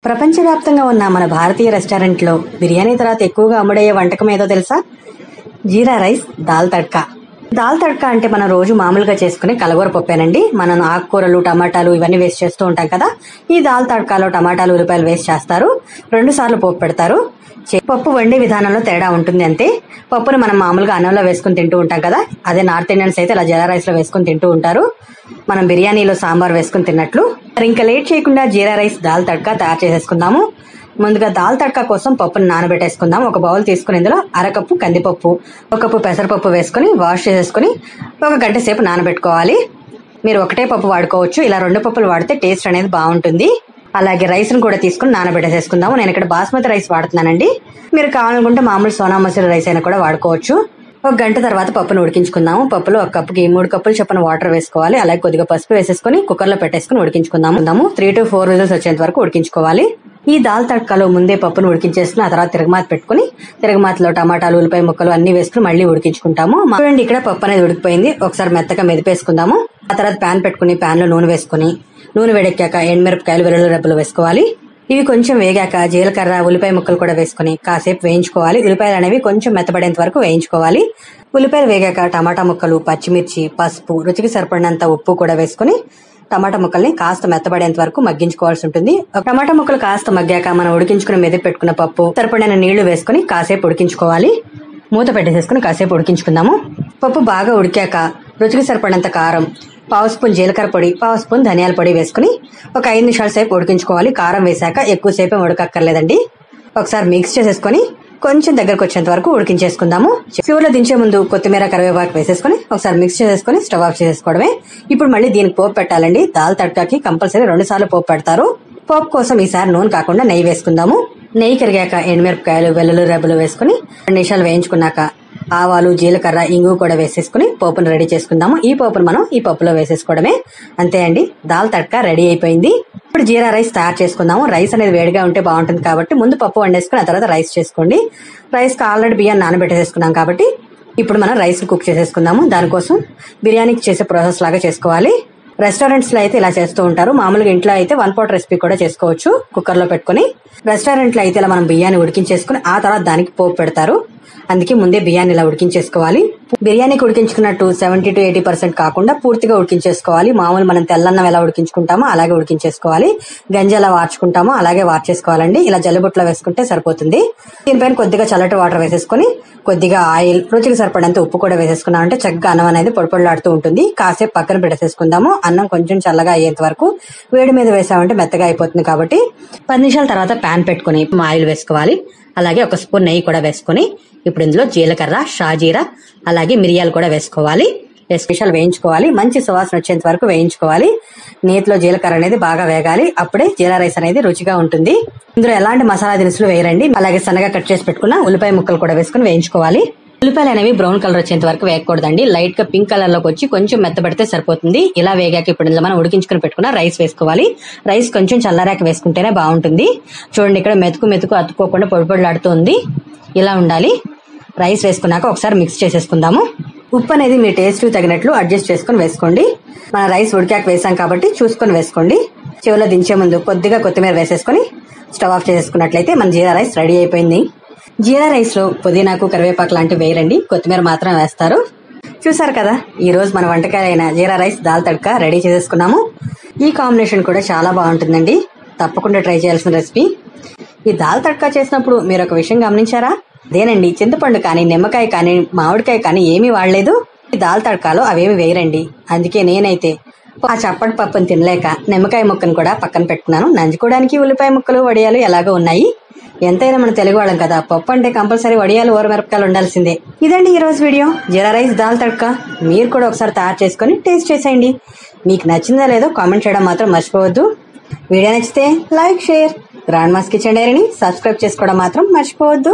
ప్రపంచవ్యాప్తంగా ఉన్న మన భారతీయ రెస్టారెంట్లో బిర్యానీ తర్వాత ఎక్కువగా అమ్ముడయ్యే వంటకం ఏదో తెలుసా? జీరా రైస్ దాల్ తడ్కా. దాల్ తడ్కా అంటే మనం రోజు మామూలుగా చేసుకునే కలగూర పప్పేనండి. మనం ఆకుకూరలు, టమాటాలు ఇవన్నీ వేస్ట్ చేస్తూ ఉంటాం కదా. ఈ దాల్ తడ్కాలో టమాటాలు, ఉల్లిపాయలు వేస్ట్ చేస్తారు. 2 సార్లు పోపు పెడతారు. పప్పు వండే విధానంలో తేడా ఉంటుంది అంతే. పప్పును మనం మామూలుగా అన్నంలో వేసుకుని తింటూ ఉంటాం కదా, అదే నార్త్ ఇండియన్స్ అయితే ఇలా జీరా రైస్ లో వేసుకుని తింటూ ఉంటారు. మనం బిర్యానీలో సాంబార్ వేసుకుని తిన్నట్లు. మరి ఇంకా లేట్ చేయకుండా జీరా రైస్ దాల్ తడ్కా తయారు చేసేసుకుందాము. ముందుగా దాల్ తడ్కా కోసం పప్పును నానబెట్టేసుకుందాం. ఒక బౌల్ తీసుకుని ఇందులో అరకప్పు కందిపప్పు, 1 కప్పు పెసరపప్పు వేసుకుని వాష్ చేసేసుకుని 1 గంట సేపు నానబెట్టుకోవాలి. మీరు ఒకటే పప్పు వాడుకోవచ్చు, ఇలా 2 పప్పులు వాడితే టేస్ట్ అనేది బాగుంటుంది. అలాగే రైస్ ను కూడా తీసుకుని నానబెట్టేసేసుకుందాము. నేను ఇక్కడ బాస్మతి రైస్ వాడుతున్నానండి. మీరు కావాలనుకుంటే మామూలు సోనా మసూరి రైస్ అయినా కూడా వాడుకోవచ్చు. 1 గంట తర్వాత పప్పును ఉడికించుకుందాము. పప్పులో 1 కప్పుకి 3 కప్పులు చొప్పున వాటర్ వేసుకోవాలి. అలాగే కొద్దిగా పసుపు వేసేసుకుని కుక్కర్ లో పెట్టేసుకుని ఉడికించుకుందాము. 3 to 4 విజిల్స్ వచ్చేంత వరకు ఉడికించుకోవాలి. ఈ దాల్ తడ్కాలో ముందే పప్పును ఉడికించేసుకుని ఆ తర్వాత తిరగమాత పెట్టుకుని తిరగమాతలో టమాటాలు, ఉల్లిపాయ ముక్కలు అన్ని వేసుకుని మళ్ళీ ఉడికించుకుంటాము. చూడండి, ఇక్కడ పప్పు అనేది ఉడికిపోయింది. ఒకసారి మెత్తగా మెదిపేసుకుందాము. ఆ తర్వాత ప్యాన్ పెట్టుకుని ప్యాన్ లో నూనె వేసుకుని నూనె వేడెక్కాక ఎండుమిరపకాయలు, వెల్లుల్లి రెబ్బలు వేసుకోవాలి. ఇవి కొంచెం వేగాక జీలకర్ర, ఉల్లిపాయ ముక్కలు కూడా వేసుకుని కాసేపు వేయించుకోవాలి. ఉల్లిపాయలు అనేవి కొంచెం మెత్తబడేంత వరకు వేయించుకోవాలి. ఉల్లిపాయలు వేగాక టమాటా ముక్కలు, పచ్చిమిర్చి, పసుపు, రుచికి సరిపడినంత ఉప్పు కూడా వేసుకుని టమాటా ముక్కల్ని కాస్త మెత్తబడేంత వరకు మగ్గించుకోవాల్సి ఉంటుంది. టమాటా ముక్కలు కాస్త మగ్గాక మనం ఉడికించుకుని మెదిపి పెట్టుకున్న పప్పు, సరిపడిన నీళ్లు వేసుకుని కాసేపు ఉడికించుకోవాలి. మూత పెట్టేసేసుకుని కాసేపు ఉడికించుకుందాము. పప్పు బాగా ఉడికాక రుచికి సరిపడినంత కారం, 1/2 స్పూన్ జీలకర్ర పొడి, 1/2 స్పూన్ ధనియాల పొడి వేసుకుని ఒక 5 నిమిషాల సేపు ఉడికించుకోవాలి. కారం వేశాక ఎక్కువసేపు ఉడకక్కర్లేదండి. ఒకసారి మిక్స్ చేసేసుకుని కొంచెం దగ్గరకు వచ్చేంత వరకు ఉడికించేసుకుందాము. చివరిలో దించే ముందు కొత్తిమీర, కరివేపాకు వేసేసుకుని ఒకసారి మిక్స్ చేసేసుకుని స్టవ్ ఆఫ్ చేసేసుకోవడమే. ఇప్పుడు మళ్ళీ దీనికి పోపు పెట్టాలండి. దాల్ తడ్కాకి కంపల్సరీ 2 సార్లు పోపు పెడతారు. పోపు కోసం ఈసారి నూనె కాకుండా నెయ్యి వేసుకుందాము. నెయ్యి కరిగాక ఎండుమిరపకాయలు, వెల్లుల్లి రెబ్బలు వేసుకుని 2 నిమిషాలు వేయించుకున్నాక ఆవాలు, జీలకర్ర, ఇంగు కూడా వేసేసుకుని పోపును రెడీ చేసుకుందాము. ఈ పోపును మనం ఈ పప్పులో వేసేసుకోవడమే. అంతే అండి, దాల్ తడ్కా రెడీ అయిపోయింది. ఇప్పుడు జీరా రైస్ తయారు చేసుకుందాము. రైస్ అనేది వేడిగా ఉంటే బాగుంటుంది కాబట్టి ముందు పప్పు వండేసుకుని ఆ తర్వాత రైస్ చేసుకోండి. రైస్ కి ఆల్రెడీ బియ్యాన్ని నానబెట్టేసుకున్నాం కాబట్టి ఇప్పుడు మనం రైస్ కుక్ చేసేసుకుందాము. దానికోసం బిర్యానీకి చేసే ప్రాసెస్ లాగా చేసుకోవాలి. రెస్టారెంట్స్ లో అయితే ఇలా చేస్తూ ఉంటారు. మామూలుగా ఇంట్లో అయితే 1 pot రెసిపీ కూడా చేసుకోవచ్చు కుక్కర్ లో పెట్టుకుని. రెస్టారెంట్ లో అయితే ఇలా మనం బియ్యాన్ని ఉడికించేసుకుని ఆ తర్వాత దానికి పోపు పెడతారు. అందుకే ముందే బియ్యాన్ని ఇలా ఉడికించేసుకోవాలి. బిర్యానీకి ఉడికించుకున్నట్టు 70 to 80% కాకుండా పూర్తిగా ఉడికించేసుకోవాలి. మామూలు మనం తెల్లన్నం ఎలా ఉడికించుకుంటామో అలాగే ఉడికించేసుకోవాలి. గంజి ఎలా వార్చుకుంటామో అలాగే వార్చేసుకోవాలండి. ఇలా జల్లిబుట్లో వేసుకుంటే సరిపోతుంది. దీనిపైన కొద్దిగా చల్లటి వాటర్ వేసేసుకుని కొద్దిగా ఆయిల్, రుచికి సరిపడంత ఉప్పు కూడా వేసేసుకున్నామంటే చక్కగా అన్నం అనేది పొడిపొడిలాడుతూ ఉంటుంది. కాసేపు పక్కన పెట్టేసేసుకుందాము. అన్నం కొంచెం చల్లగా అయ్యేంత వరకు వేడి మీద వేసామంటే మెత్తగా అయిపోతుంది కాబట్టి 10 నిమిషాల తర్వాత ప్యాన్ పెట్టుకుని ఆయిల్ వేసుకోవాలి. అలాగే 1 స్పూన్ నెయ్యి కూడా వేసుకుని ఇప్పుడు ఇందులో జీలకర్ర, షాజీరా, అలాగే మిరియాలు కూడా వేసుకోవాలి. 5 నిమిషాలు వేయించుకోవాలి. మంచి సువాసన వచ్చేంత వరకు వేయించుకోవాలి. నేతిలో జీలకర్ర అనేది బాగా వేగాలి. అప్పుడే జీరా రైస్ అనేది రుచిగా ఉంటుంది. ఇందులో ఎలాంటి మసాలా దినుసులు వేయరండి. అలాగే సన్నగా కట్ చేసి పెట్టుకున్న ఉల్లిపాయ ముక్కలు కూడా వేసుకుని వేయించుకోవాలి. ఉల్లిపాయలు అనేవి బ్రౌన్ కలర్ వచ్చేంత వరకు వేయకూడదండి. లైట్ గా పింక్ కలర్ లోకి వచ్చి కొంచెం మెత్తబడితే సరిపోతుంది. ఇలా వేగాక ఇప్పుడు ఇందులో మనం ఉడికించుకుని పెట్టుకున్న రైస్ వేసుకోవాలి. రైస్ కొంచెం చల్లారాక వేసుకుంటేనే బాగుంటుంది. చూడండి, ఇక్కడ మెతుకు అతుక్కోకుండా పొడిపొడిలాడుతుంది. ఇలా ఉండాలి. రైస్ వేసుకున్నాక ఒకసారి మిక్స్ చేసేసుకుందాము. ఉప్పు అనేది మీ టేస్ట్ తగినట్లు అడ్జస్ట్ చేసుకుని వేసుకోండి. మన రైస్ ఉడికాక వేసాం కాబట్టి చూసుకొని వేసుకోండి. చివరిలో దించే ముందు కొద్దిగా కొత్తిమీర వేసేసుకుని స్టవ్ ఆఫ్ చేసేసుకున్నట్లయితే మన జీరా రైస్ రెడీ అయిపోయింది. జీరా రైస్ లో పుదీనాకు, కరివేపాకు లాంటివి వేయరండి, కొత్తిమీర మాత్రం వేస్తారు. చూసారు కదా, ఈ రోజు మన వంటకాయలైన జీరా రైస్, దాల్ తడ్కా రెడీ చేసేసుకున్నాము. ఈ కాంబినేషన్ కూడా చాలా బాగుంటుందండి. తప్పకుండా ట్రై చేయాల్సిన రెసిపీ. ఈ దాల్ తడ్కా చేసినప్పుడు మీరు ఒక విషయం గమనించారా? అదేనండి, చింతపండు కానీ, నిమ్మకాయ కానీ, మామిడికాయ కానీ ఏమీ వాడలేదు. ఈ దాల్ తడ్కాలో అవేమి వేయరండి. అందుకే నేనైతే ఆ చప్పటి పప్పుని తినలేక నిమ్మకాయ ముక్కను కూడా పక్కన పెట్టుకున్నాను. నంచుకోవడానికి ఉల్లిపాయ ముక్కలు, వడియాలు ఎలాగో ఉన్నాయి. ఎంతైనా మన తెలుగు వాళ్ళం కదా, పప్పు అంటే కంపల్సరీ వడియాలు, ఊరమిరపకాయలు ఉండాల్సిందే. ఇదండి ఈ రోజు వీడియో, జీరా రైస్ దాల్ తడ్కా. మీరు కూడా ఒకసారి తయారు చేసుకుని టేస్ట్ చేసేయండి. మీకు నచ్చిందా లేదో కామెంట్ చేయడం మాత్రం మర్చిపోవద్దు. వీడియో నచ్చితే like, share, grand mass kitchen డైరీని సబ్స్క్రైబ్ చేసుకోవడం మాత్రం మర్చిపోవద్దు.